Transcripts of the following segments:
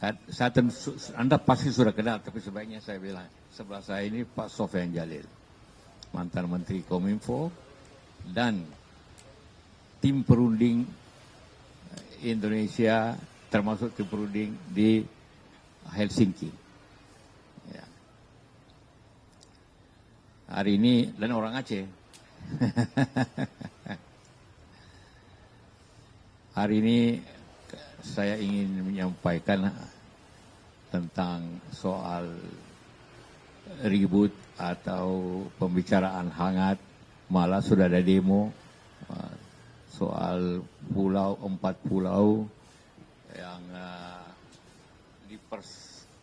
Anda pasti sudah kenal, tapi sebaiknya saya bilang, sebelah saya ini Pak Sofyan Jalil, mantan Menteri Kominfo, dan tim perunding Indonesia, termasuk tim perunding di Helsinki. Ya. Hari ini, dan orang Aceh. Hari ini saya ingin menyampaikan tentang soal ribut atau pembicaraan hangat, malah sudah ada demo soal pulau, 4 pulau yang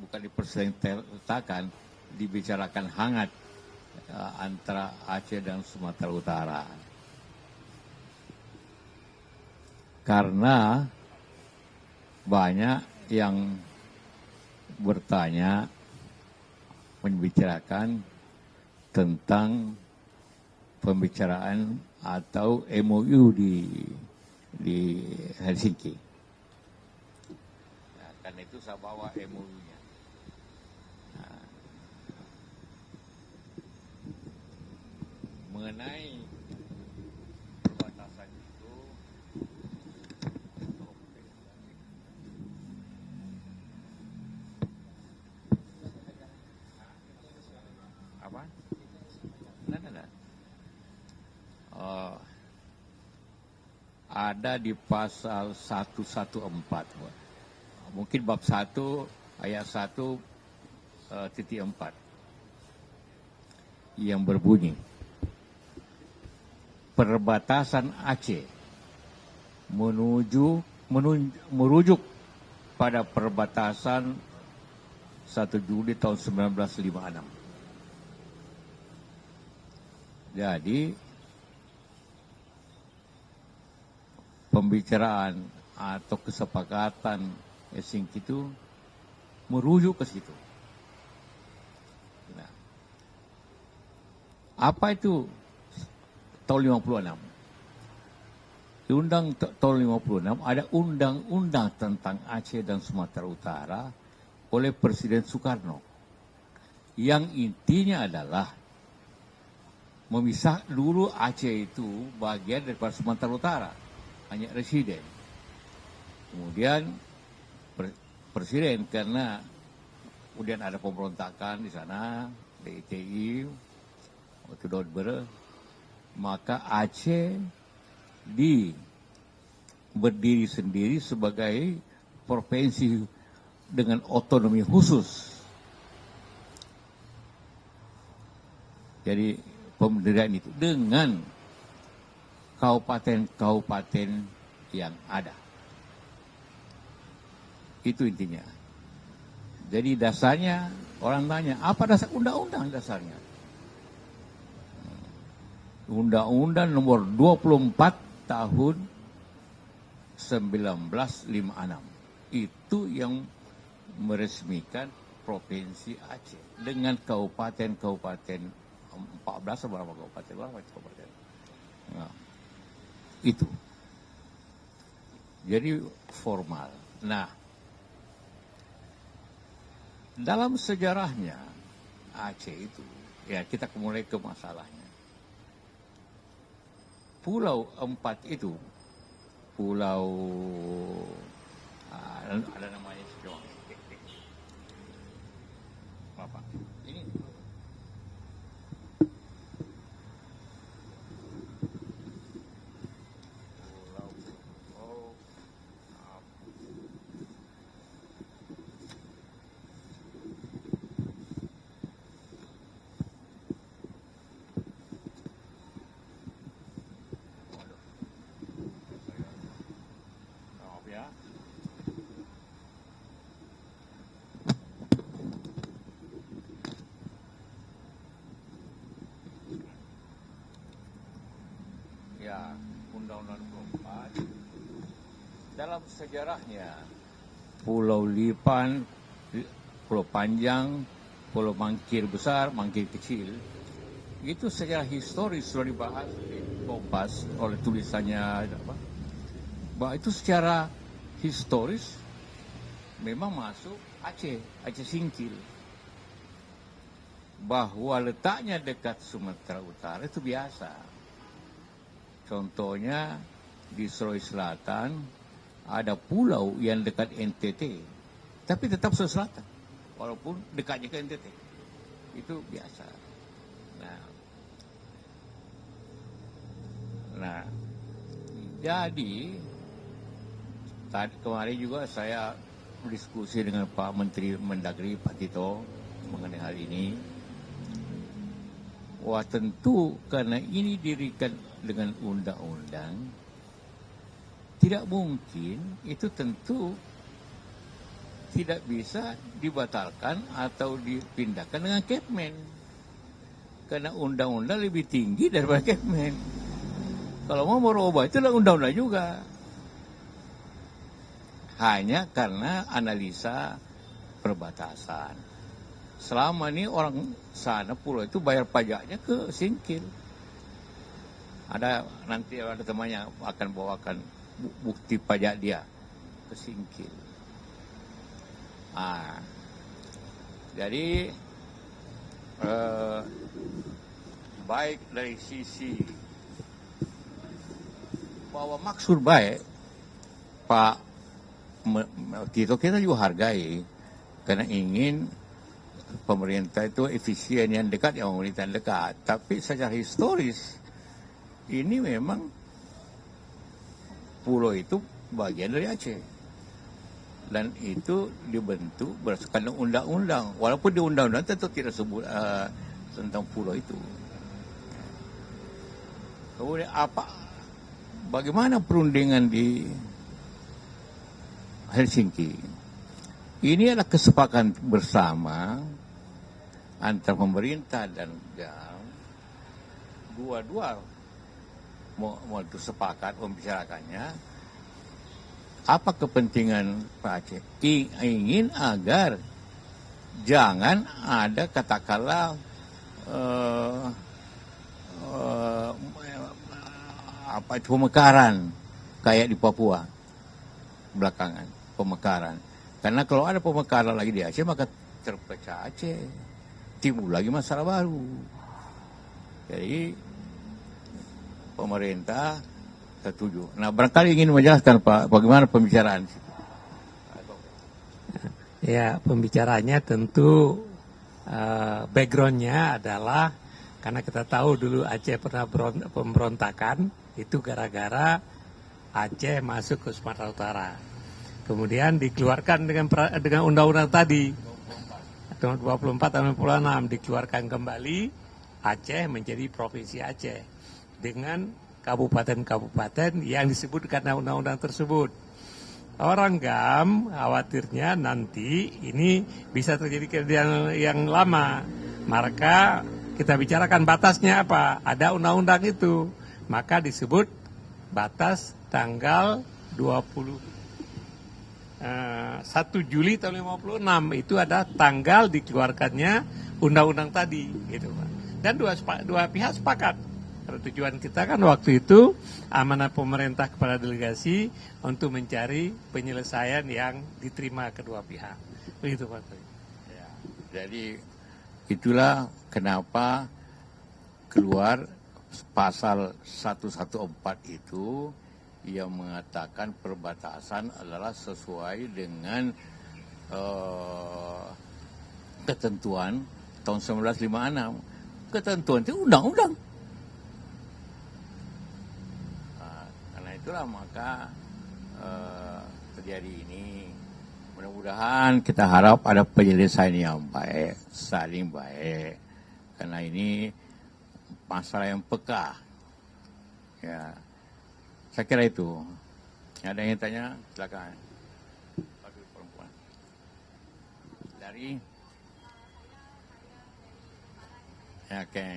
bukan dipersertakan, dibicarakan hangat antara Aceh dan Sumatera Utara. Karena banyak yang bertanya, membicarakan tentang pembicaraan atau MOU di Helsinki. Nah, karena itu saya bawa MOU-nya. Nah, mengenai perbatasan itu, apa? Nah. Ada di pasal 114. Mungkin bab 1 ayat 1 titik 4 yang berbunyi, perbatasan Aceh merujuk pada perbatasan 1 Juli tahun 1956. Jadi pembicaraan atau kesepakatan Helsinki itu merujuk ke situ. Nah, apa itu tahun 56? Di tahun 56 ada undang-undang tentang Aceh dan Sumatera Utara oleh Presiden Soekarno, yang intinya adalah memisah dulu Aceh itu bagian daripada Sumatera Utara, hanya residen. Kemudian Presiden, karena kemudian ada pemberontakan di sana, DITI, waktu Dodber, maka Aceh berdiri sendiri sebagai provinsi dengan otonomi khusus. Jadi pemerdirian itu dengan kabupaten-kabupaten yang ada. Itu intinya. Jadi dasarnya, orang tanya, apa dasar undang-undang dasarnya? Undang-Undang nomor 24 tahun 1956. Itu yang meresmikan Provinsi Aceh dengan kabupaten-kabupaten 14 berapa kabupaten? Nah, itu. Jadi formal. Nah, dalam sejarahnya Aceh itu, ya kita mulai ke masalahnya. Pulau 4 itu, pulau ada namanya sekarang. Apa? Ini. Ya, Undang-Undang 24 dalam sejarahnya Pulau Lipan, Pulau Panjang, Pulau Mangkir besar, Mangkir kecil, itu secara historis sudah dibahas di Kompas oleh tulisannya bahwa itu secara historis memang masuk Aceh Singkil. Bahwa letaknya dekat Sumatera Utara itu biasa. Contohnya di Sulawesi Selatan ada pulau yang dekat NTT, tapi tetap Sulawesi Selatan, walaupun dekatnya ke NTT. Itu biasa. Nah, jadi tadi kemarin juga saya berdiskusi dengan Pak Menteri Mendagri Pak Tito mengenai hal ini. Wah, tentu karena ini dirikan dengan undang-undang, tidak mungkin itu tentu tidak bisa dibatalkan atau dipindahkan dengan Kepmen. Karena undang-undang lebih tinggi daripada Kepmen. Kalau mau merubah itu undang-undang juga. Hanya karena analisa perbatasan. Selama ini orang sana pulau itu bayar pajaknya ke Singkil. Nanti ada temannya akan bawakan bukti pajak dia ke Singkil. Jadi baik dari sisi bahwa maksud baik Pak Tito kita juga hargai karena ingin pemerintah itu efisien yang dekat, yang pemerintahan dekat. Tapi secara historis ini memang pulau itu bagian dari Aceh dan itu dibentuk berdasarkan undang-undang. Walaupun di undang-undang tentu tidak sebut tentang pulau itu. Kemudian bagaimana perundingan di Helsinki? Ini adalah kesepakatan bersama antara pemerintah dan GAM. Dua-dua mau sepakat membicarakannya. Apa kepentingan Pak Aceh? Ingin agar jangan ada katakanlah pemekaran kayak di Papua belakangan, pemekaran. Karena kalau ada pemekaran lagi di Aceh maka terpecah Aceh, timbul lagi masalah baru. Jadi pemerintah setuju. Nah, barangkali ingin menjelaskan Pak, bagaimana pembicaraan? Ya, pembicaraannya tentu backgroundnya adalah karena kita tahu dulu Aceh pernah pemberontakan, itu gara-gara Aceh masuk ke Sumatera Utara. Kemudian dikeluarkan dengan undang-undang tadi, tahun 24 tahun 96 dikeluarkan kembali Aceh menjadi Provinsi Aceh dengan kabupaten-kabupaten yang disebut karena undang-undang tersebut. Orang GAM khawatirnya nanti ini bisa terjadi kejadian yang lama. Maka kita bicarakan batasnya apa? Ada undang-undang itu. Maka disebut batas tanggal 1 Juli tahun 56 itu ada tanggal dikeluarkannya undang-undang tadi, gitu Pak. Dan dua pihak sepakat. Karena tujuan kita kan waktu itu amanah pemerintah kepada delegasi untuk mencari penyelesaian yang diterima kedua pihak. Begitu Pak. Ya, jadi itulah kenapa keluar pasal 114 itu yang mengatakan perbatasan adalah sesuai dengan ketentuan tahun 1956. Ketentuan itu undang-undang. Nah, karena itulah maka terjadi ini. Mudah-mudahan kita harap ada penyelesaian yang baik, saling baik. Karena ini masalah yang peka. Ya. Saya kira itu. Ada yang tanya? Silakan. Perempuan. Dari? Ya, oke.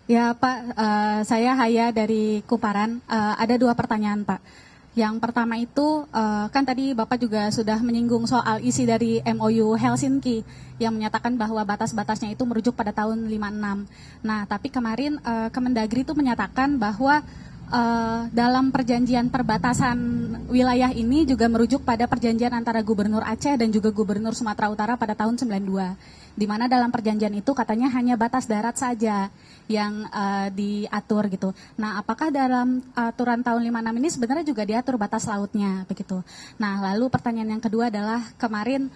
Ya Pak, saya Haya dari Kuparan. Ada 2 pertanyaan Pak. Yang pertama itu kan tadi Bapak juga sudah menyinggung soal isi dari MOU Helsinki yang menyatakan bahwa batas-batasnya itu merujuk pada tahun 56. Nah, tapi kemarin Kemendagri itu menyatakan bahwa dalam perjanjian perbatasan wilayah ini juga merujuk pada perjanjian antara Gubernur Aceh dan juga Gubernur Sumatera Utara pada tahun 92. Di mana dalam perjanjian itu katanya hanya batas darat saja yang diatur gitu. Nah, apakah dalam aturan tahun 56 ini sebenarnya juga diatur batas lautnya begitu. Nah, lalu pertanyaan yang kedua adalah kemarin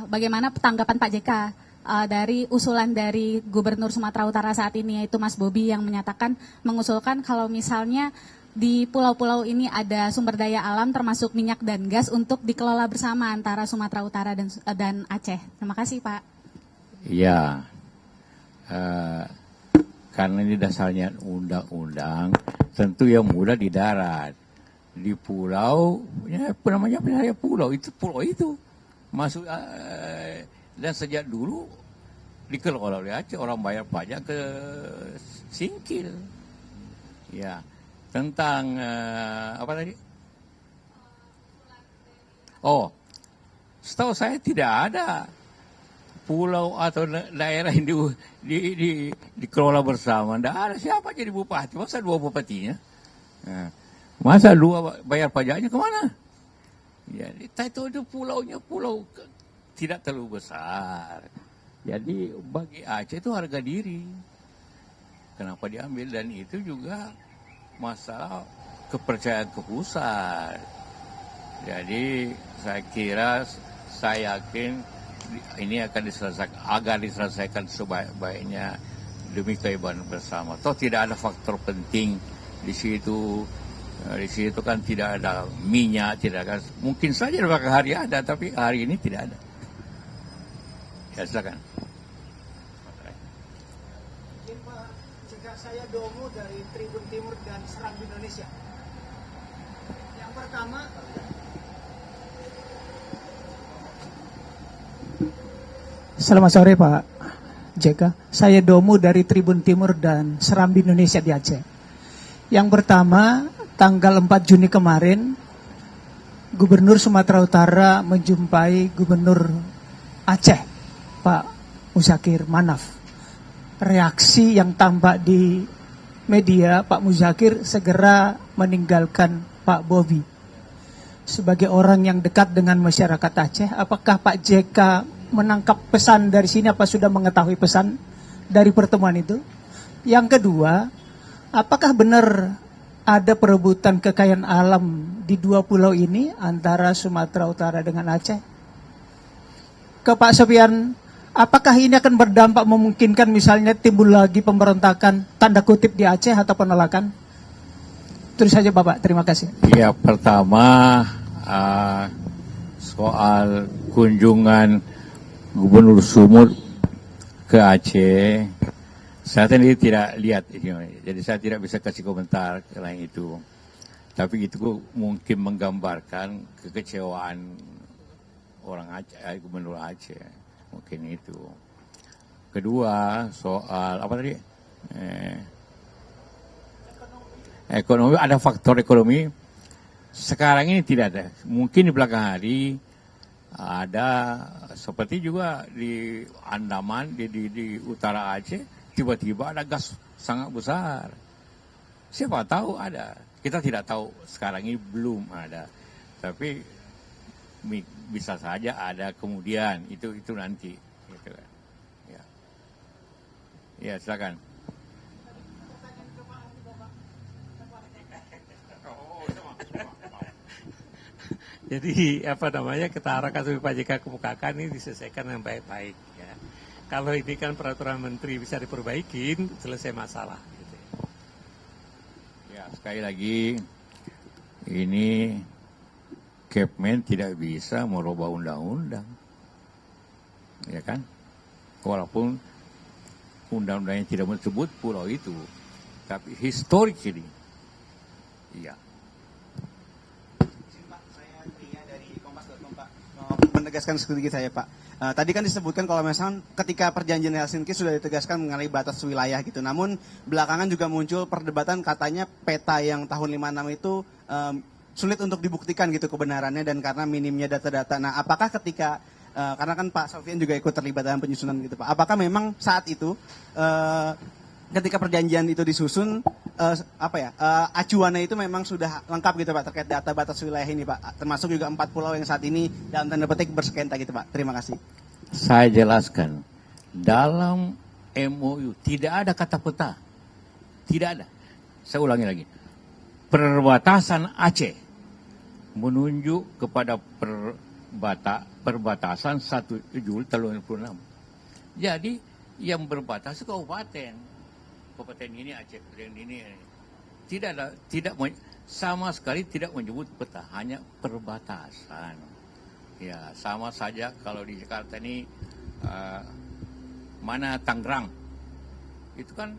bagaimana tanggapan Pak JK dari usulan dari Gubernur Sumatera Utara saat ini, yaitu Mas Bobi, yang mengusulkan kalau misalnya di pulau-pulau ini ada sumber daya alam termasuk minyak dan gas untuk dikelola bersama antara Sumatera Utara dan Aceh. Terima kasih, Pak. Iya, karena ini dasarnya undang-undang, tentu yang mudah di darat. Di pulau, ya namanya penjara pulau itu masuk. Dan sejak dulu dikelola oleh Aceh, orang bayar pajak ke Singkil. Ya, tentang apa tadi? Oh, setahu saya tidak ada pulau atau daerah yang dikelola bersama. Tidak ada siapa jadi bupati. Masa dua bupatinya? Nah, masa dua bayar pajaknya kemana? Ya, itu pulaunya pulau tidak terlalu besar. Jadi bagi Aceh itu harga diri. Kenapa diambil? Dan itu juga masalah kepercayaan ke pusat. Jadi saya yakin ini akan diselesaikan sebaik-baiknya demi keimanan bersama. Toh tidak ada faktor penting di situ. Di situ kan tidak ada minyak, tidak ada. Mungkin saja beberapa hari ada, tapi hari ini tidak ada. Ya, silakan. Pak JK, saya Domo dari Tribun Timur dan Serambi Indonesia. Yang pertama, selamat sore Pak JK. Saya Domo dari Tribun Timur dan Serambi Indonesia di Aceh. Yang pertama, tanggal 4 Juni kemarin, Gubernur Sumatera Utara menjumpai Gubernur Aceh, Pak Muzakir Manaf. Reaksi yang tampak di media, Pak Muzakir segera meninggalkan Pak Bobi. Sebagai orang yang dekat dengan masyarakat Aceh, apakah Pak JK menangkap pesan dari sini, apa sudah mengetahui pesan dari pertemuan itu? Yang kedua, apakah benar ada perebutan kekayaan alam di dua pulau ini antara Sumatera Utara dengan Aceh? Ke Pak Sofian, apakah ini akan berdampak memungkinkan misalnya timbul lagi pemberontakan tanda kutip di Aceh atau penolakan? Terus saja Bapak, terima kasih. Ya, pertama soal kunjungan Gubernur Sumut ke Aceh, saya tadi tidak lihat ini, jadi saya tidak bisa kasih komentar selain itu. Tapi itu mungkin menggambarkan kekecewaan orang Aceh, Gubernur Aceh, mungkin itu. Kedua, soal apa tadi? Ekonomi, ada faktor ekonomi. Sekarang ini tidak ada. Mungkin di belakang hari ada, seperti juga di Andaman, di utara Aceh, tiba-tiba ada gas sangat besar. Siapa tahu ada. Kita tidak tahu, sekarang ini belum ada. Tapi bisa saja ada kemudian, itu nanti. Gitu kan. Ya, silakan. Jadi kita arahkan sebagai Pak JK kemukakan ini diselesaikan dengan baik-baik. Ya. Kalau ini kan peraturan menteri bisa diperbaikin, selesai masalah. Gitu. Ya, sekali lagi ini Kepmen tidak bisa merubah undang-undang, ya kan? Walaupun undang-undangnya tidak menyebut pulau itu, tapi historically, iya. Menegaskan sedikit saya Pak. Tadi kan disebutkan kalau misalnya ketika perjanjian Helsinki sudah ditegaskan mengenai batas wilayah gitu. Namun belakangan juga muncul perdebatan katanya peta yang tahun 56 itu sulit untuk dibuktikan gitu kebenarannya dan karena minimnya data-data. Nah, apakah ketika karena kan Pak Sofian juga ikut terlibat dalam penyusunan gitu Pak. Apakah memang saat itu ketika perjanjian itu disusun acuannya itu memang sudah lengkap gitu Pak terkait data batas wilayah ini Pak, termasuk juga 4 pulau yang saat ini dalam tanda petik bersengketa gitu Pak. Terima kasih. Saya jelaskan, dalam MOU tidak ada kata peta, tidak ada. Saya ulangi lagi, perbatasan Aceh menunjuk kepada perbatasan 1 Juli tahun 2006. Jadi yang berbatas kabupaten ini Aceh, yang ini tidak sama sekali tidak menyebut peta, hanya perbatasan. Ya sama saja kalau di Jakarta ini mana Tangerang, itu kan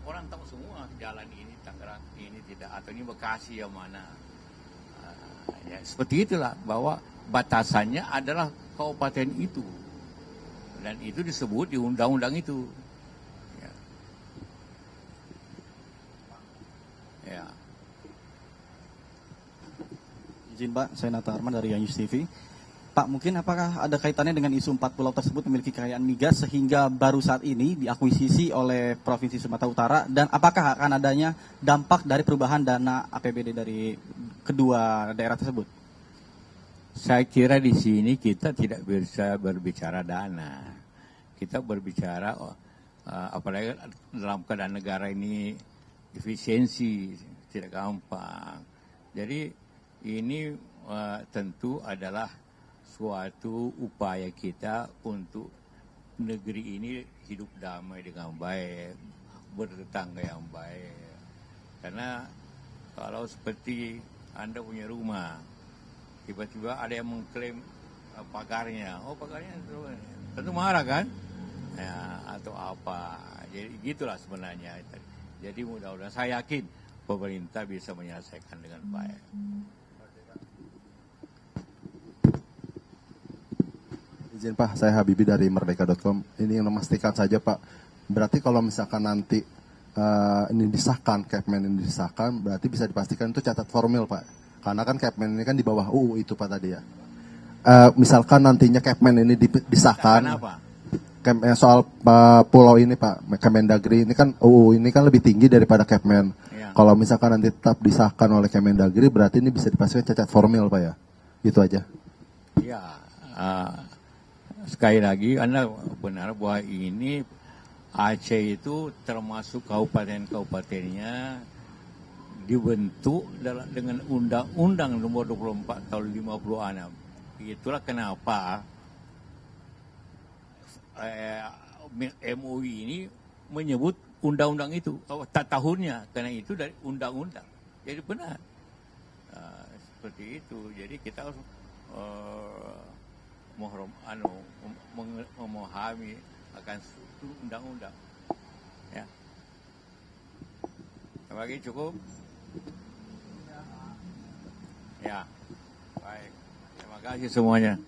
orang tahu semua jalan ini Tangerang, ini tidak, atau ini Bekasi yang mana. Ya, seperti itulah bahwa batasannya adalah kabupaten itu dan itu disebut di undang-undang itu. Ya. Izin Pak, saya Nata Arman dari Yanyus TV. Pak, mungkin apakah ada kaitannya dengan isu 4 pulau tersebut memiliki kekayaan migas sehingga baru saat ini diakuisisi oleh Provinsi Sumatera Utara, dan apakah akan adanya dampak dari perubahan dana APBD dari kedua daerah tersebut? Saya kira di sini kita tidak bisa berbicara dana. Kita berbicara apalagi dalam keadaan negara ini efisiensi tidak gampang. Jadi ini tentu adalah suatu upaya kita untuk negeri ini hidup damai dengan baik, bertetangga yang baik. Karena kalau seperti Anda punya rumah, tiba-tiba ada yang mengklaim pagarnya, pagarnya tentu marah kan? Ya, atau apa? Jadi gitulah sebenarnya. Jadi mudah-mudahan saya yakin pemerintah bisa menyelesaikan dengan baik. Izin Pak, saya Habibi dari Merdeka.com. Ini yang memastikan saja Pak, berarti kalau misalkan nanti ini disahkan, Kepmen ini disahkan, berarti bisa dipastikan itu catat formil Pak. Karena kan Kepmen ini kan di bawah UU itu Pak tadi ya. Misalkan nantinya Kepmen ini disahkan. Kenapa? Soal pulau ini Pak, Kemendagri ini kan UU ini kan lebih tinggi daripada Kepmen. Ya. Kalau misalkan nanti tetap disahkan oleh Kemendagri, berarti ini bisa dipastikan cacat formil Pak ya. Itu aja. Ya, sekali lagi Anda benar bahwa ini Aceh itu termasuk kabupaten-kabupatennya dibentuk dengan Undang-Undang Nomor 24 Tahun 56. Itulah kenapa MUI ini menyebut undang-undang itu tahunnya, karena itu dari undang-undang. Jadi benar seperti itu. Jadi kita harus memahami akan struktur undang-undang. Ya. Bagi cukup. Ya. Baik. Terima kasih semuanya.